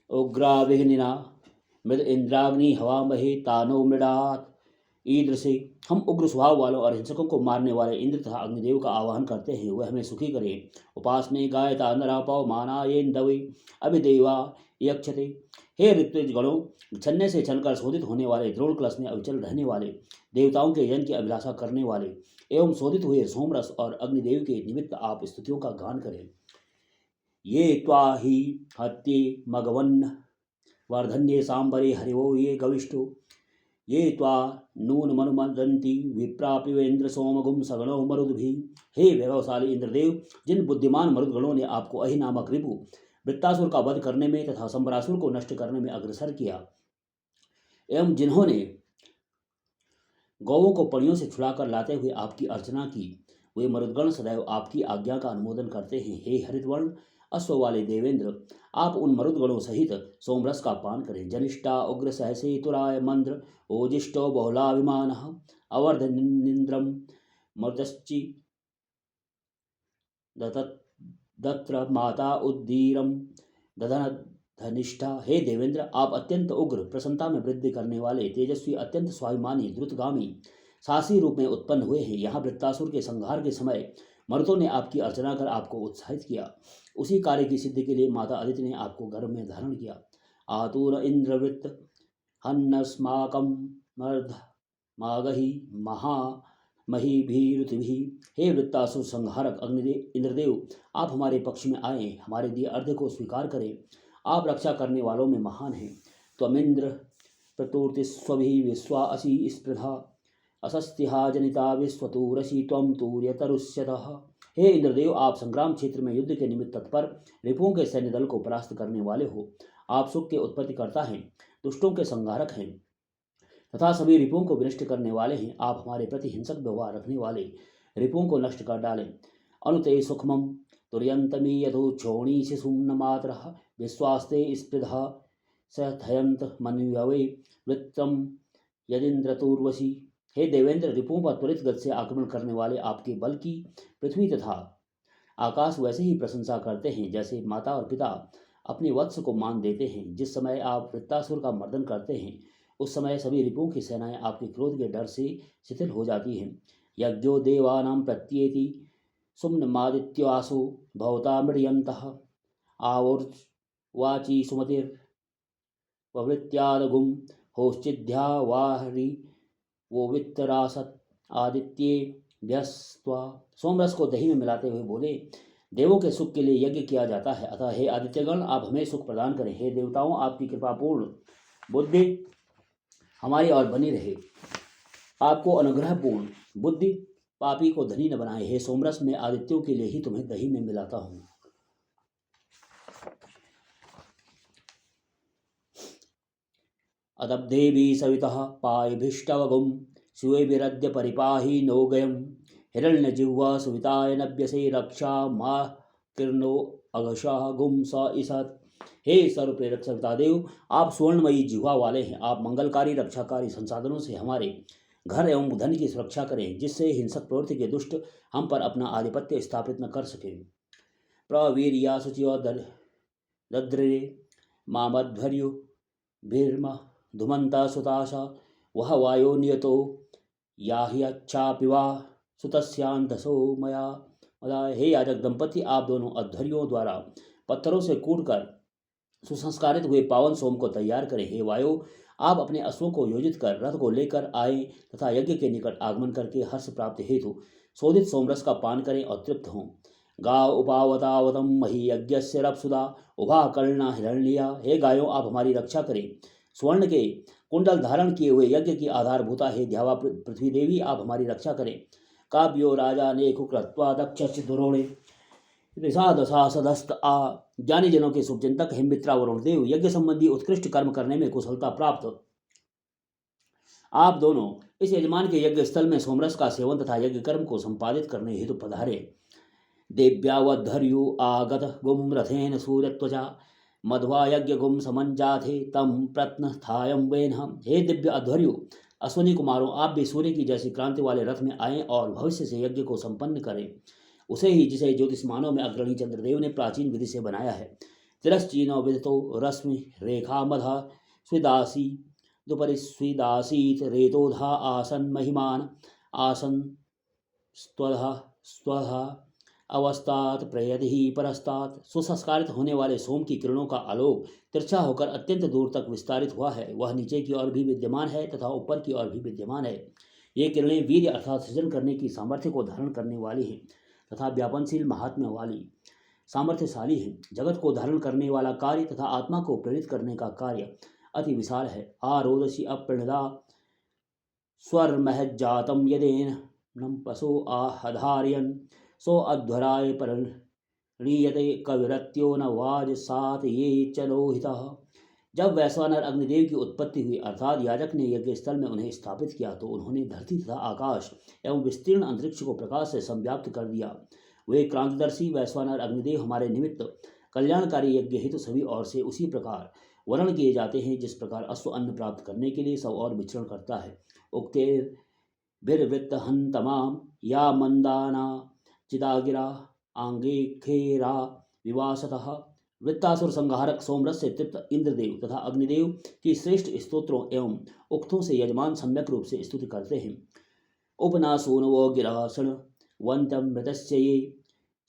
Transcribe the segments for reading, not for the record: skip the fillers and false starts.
उग्रा विघ्निना मृद इंद्राग्नि हवामहे तानो मृडात। ईदृशे हम उग्र स्वभाव वालों और हिंसकों को मारने वाले इंद्र तथा अग्निदेव का आवाहन करते हैं, वह हमें सुखी करे। उपास में गायता नरापौ मानायेन्दवे अभिदेवा यक्षते। हे ऋत्विज गणों, छन्ने से छनकर शोधित होने वाले, द्रोण कलश में अविचल रहने वाले, देवताओं के यज्ञ की अभिलाषा करने वाले एवं शोधित हुए सोमरस और अग्निदेव के निमित्त आप स्तुतियों का गान करें। ये त्वाहि हत्ये मघवन्न वर्धन्ये सांबरे हरिवो ये गविष्ठो। ये त्वा नून मनुमदंती विप्रापिवेन्द्र सोमगुम सगणो मरुद्भि। हे वैभवशाली इंद्रदेव, जिन बुद्धिमान मरुदगणों ने आपको अहि नामक रिपु वृत्तासुर का वध करने में तथा संबरासुर को नष्ट करने में अग्रसर किया, एवं जिन्होंने गौओं को पणियों से छुड़ाकर लाते हुए आपकी अर्चना की, वे मरुदगण सदैव आपकी आज्ञा का अनुमोदन करते हैं। हे हरितवर्ण अश्व वाले देवेंद्र, आप उन मरुदगणों सहित सोमरस का पान करें। जनिष्ठा उग्र सहसे तुराय मंद्र ओजिष्टो बहुलाभिमान अवर्धनिंद्रम मर्दश्चि दत्र माता उद्दीरम दधन धनिष्ठा। हे देवेंद्र, आप अत्यंत उग्र, प्रसन्नता में वृद्धि करने वाले, तेजस्वी, अत्यंत स्वाभिमानी, द्रुतगामी, साहसी रूप में उत्पन्न हुए हैं। यहाँ वृत्तासुर के संहार के समय मरुतों ने आपकी अर्चना कर आपको उत्साहित किया। उसी कार्य की सिद्धि के लिए माता अदिति ने आपको गर्भ में धारण किया। आतुर इंद्रवृत्त हन्नस्माकं मर्ध मागही महा महीभिरुतिभि। हे वृत्तासुर संहारक अग्निदेव इंद्रदेव, आप हमारे पक्ष में आए, हमारे दिए अर्घ्य को स्वीकार करें। आप रक्षा करने वालों में महान हैं। त्वमिंद्र प्रतुर्तिस्वभि विश्वा असी स्पृधा असस्तिहा जनिता विश्वतूरसी त्वं तूर्यतरुष्यतः। हे इंद्रदेव, आप संग्राम क्षेत्र में युद्ध के निमित्त तत्पर रिपुओं के सैन्य दल को परास्त करने वाले हो। आप सुख के उत्पत्ति करता हैं, दुष्टों के संहारक हैं तथा सभी रिपुओं को विनष्ट करने वाले हैं। आप हमारे प्रति हिंसक व्यवहार रखने वाले रिपुओं को नष्ट कर डालें। अनुते सुखमं तुर्यंतमी यथो क्षोणी शिशुम न मातरः विश्वास्ते स्पृधा सथयंत मन्यवे वृत्तम यदिंद्रतुर्वशी। हे देवेंद्र, रिपुओं पर त्वरित गति से आक्रमण करने वाले आपके बल की पृथ्वी तथा आकाश वैसे ही प्रशंसा करते हैं जैसे माता और पिता अपने वत्स को मान देते हैं। जिस समय आप वृत्तासुर का मर्दन करते हैं, उस समय सभी रिपुओं की सेनाएं आपके क्रोध के डर से शिथिल हो जाती हैं। यज्ञो देवानां प्रत्येति सुम्नमादित्यासो भवता मृडयन्तः आवर्वाची सुमतिर्ववृत्त्यादगुं होश्चिद्ध्या वाहरी वो वित्तरासत आदित्ये व्यस्त्वा। सोमरस को दही में मिलाते हुए बोले, देवों के सुख के लिए यज्ञ किया जाता है, अतः हे आदित्यगण, आप हमें सुख प्रदान करें। हे देवताओं, आपकी कृपापूर्ण बुद्धि हमारी ओर बनी रहे। आपको अनुग्रहपूर्ण बुद्धि पापी को धनी न बनाए। हे सोमरस, मैं आदित्यों के लिए ही तुम्हें दही में मिलाता हूँ। अदब्धेभि सवितः पायभिष्टवगुं शिवेभिरद्य परिपाहि नो गयं हिरण्यजिह्वा सुविताय नभ्यसे रक्षा मा किरणो अघशः गुम स ईसत्। हे सर्वप्रेरक सवितादेव, आप स्वर्णमयी जिह्वा वाले हैं। आप मंगलकारी रक्षाकारी संसाधनों से हमारे घर एवं धन की सुरक्षा करें, जिससे हिंसक प्रवृत्ति के दुष्ट हम पर अपना आधिपत्य स्थापित न कर सके। प्रवीर्या शुचिव दद्रे मामध्वर्यु भीर्म धुमंता सुताशा वह वायो नियतो याहि अच्छापि वा सुतस्यांधसो मया मदा। हे याजक दंपति, आप दोनों अध्वर्यों द्वारा पत्थरों से कूटकर सुसंस्कारित हुए पावन सोम को तैयार करें। हे वायु, आप अपने अश्वों को योजित कर रथ को लेकर आए तथा यज्ञ के निकट आगमन करके हर्ष प्राप्ति हेतु शोधित सोमरस का पान करें और तृप्त हों। गा उपावतावतम मही यज्ञस्य रपसुदा उभा कर्णा हिरण्या। हे गायों, आप हमारी रक्षा करें। स्वर्ण के कुंडल धारण किए हुए यज्ञ की आधारभूता हे द्यावा पृथ्वी देवी, आप हमारी रक्षा करें। काव्यो राजा ने कुक्रत्वा दक्ष दुरोणे दशा सदस्त आ। ज्ञानी जनों के शुभचिंतक हे मित्रा वरुण देव, यज्ञ संबंधी उत्कृष्ट कर्म करने में कुशलता प्राप्त आप दोनों इस यजमान के यज्ञ स्थल में सोमरस का सेवन तथा यज्ञ कर्म को संपादित करने हेतु पधारे। देव्यावधर्यु आगत गुम रथेन सूर्यत्वचा मध्वा यज्ञ गुम समंजाथे तम प्रत्न थायम वेन। हे दिव्य अध्वर्यु अश्वनी कुमारों, आप भी सूर्य की जैसी क्रांति वाले रथ में आएं और भविष्य से यज्ञ को संपन्न करें, उसे ही जिसे ज्योतिषमानों में अग्रणी चंद्रदेव ने प्राचीन विधि से बनाया है। तिरश्चीनो विदितो रश्मि रेखा मधा स्विदासी दुपरिस्विदासीत रेतोधा आसन महिमान आसन स्वधा स्वधा अवस्थात प्रयति परस्तात्। सुसंस्कारित होने वाले सोम की किरणों का आलोक तिरछा होकर अत्यंत दूर तक विस्तारित हुआ है। वह नीचे की ओर भी विद्यमान है तथा ऊपर की ओर भी विद्यमान है। ये किरणें वीर्य अर्थात सृजन करने की सामर्थ्य को धारण करने वाली हैं तथा व्यापनशील महात्म्य वाली सामर्थ्यशाली है। जगत को धारण करने वाला कार्य तथा आत्मा को प्रेरित करने का कार्य अति विशाल है। आरोदसी अप्रणदा स्वर महजातम यदेन नम पशो आहधार्यन सो अध्वराय परिणीयते कविरत्यो न वाज सात ये चलोहितः। जब वैश्वानर अग्निदेव की उत्पत्ति हुई अर्थात याजक ने यज्ञ स्थल में उन्हें स्थापित किया तो उन्होंने धरती तथा आकाश एवं विस्तीर्ण अंतरिक्ष को प्रकाश से संव्याप्त कर दिया। वे क्रांतिदर्शी वैश्वानर अग्निदेव हमारे निमित्त कल्याणकारी यज्ञ हेतु सभी ओर से उसी प्रकार वर्णन किए जाते हैं जिस प्रकार अश्व अन्न प्राप्त करने के लिए सब और विचरण करता है। उक्तेर बिरवृत्त हंतमाम या मंदाना चिदागिरा आंगे खेरा विवासतः। वृत्तासुर संहारक सोमरस से तृप्त इंद्रदेव तथा अग्निदेव की श्रेष्ठ स्तोत्रों एवं उक्तों से यजमान सम्यक रूप से स्तुति करते हैं। उपनासूनवो गिरासण वंतम मृतस्य ये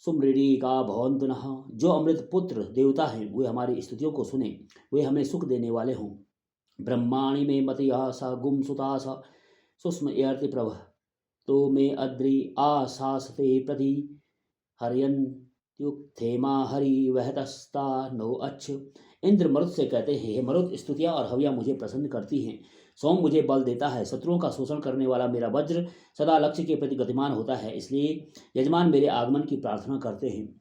सुमृडी का भवंतु नः। जो अमृत पुत्र देवता हैं वे हमारी स्तुतियों को सुने, वे हमें सुख देने वाले हों। ब्रह्माणि में मतया सा गुम सुता सा सुष्म एर्ति प्रभ तो में अद्रि आसासते प्रति हरियंत्युक्थेमा हरि वहतस्ता नो अच्छ। इंद्र मरुत से कहते हैं, हे मरुत, स्तुतियाँ और हवियाँ मुझे प्रसन्न करती हैं। सोम मुझे बल देता है। शत्रुओं का शोषण करने वाला मेरा वज्र सदा लक्ष्य के प्रति गतिमान होता है, इसलिए यजमान मेरे आगमन की प्रार्थना करते हैं।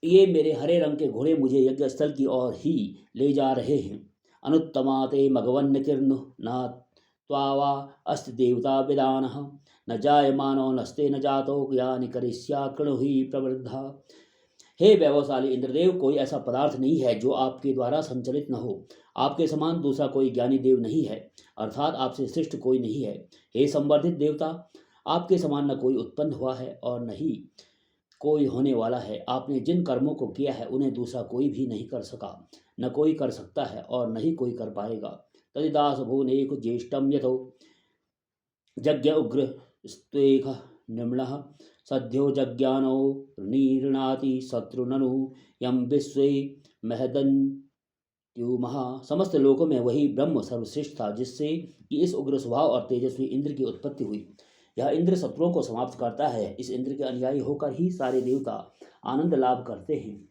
ये मेरे हरे रंग के घोड़े मुझे यज्ञ स्थल की ओर ही ले जा रहे हैं। अनुत्तमा ते मघवन्न किर्नु न त्वावा अस्त देवता विदान न जायमानो नस्ते न जातो ज्ञानि करिष्या कृणु ही प्रवृद्धा। हे वैभवशाली इंद्रदेव, कोई ऐसा पदार्थ नहीं है जो आपके द्वारा संचलित न हो। आपके समान दूसरा कोई ज्ञानी देव नहीं है, अर्थात आपसे श्रेष्ठ कोई नहीं है। हे संवर्धित देवता, आपके समान न कोई उत्पन्न हुआ है और न ही कोई होने वाला है। आपने जिन कर्मों को किया है उन्हें दूसरा कोई भी नहीं कर सका, न कोई कर सकता है और न ही कोई कर पाएगा। तदिदास भुवनेकु ज्येष्ठम यथो यज्ञ उग्र स्त्वेक निम्नः सद्यो जज्ञानो नीर्णाति शत्रुननु यम विश्वे महदन्त्युमः। समस्त लोकों में वही ब्रह्म सर्वश्रेष्ठ था जिससे कि इस उग्र स्वभाव और तेजस्वी इंद्र की उत्पत्ति हुई। यह इंद्र शत्रुओं को समाप्त करता है। इस इंद्र के अनुयायी होकर ही सारे देवता आनंद लाभ करते हैं।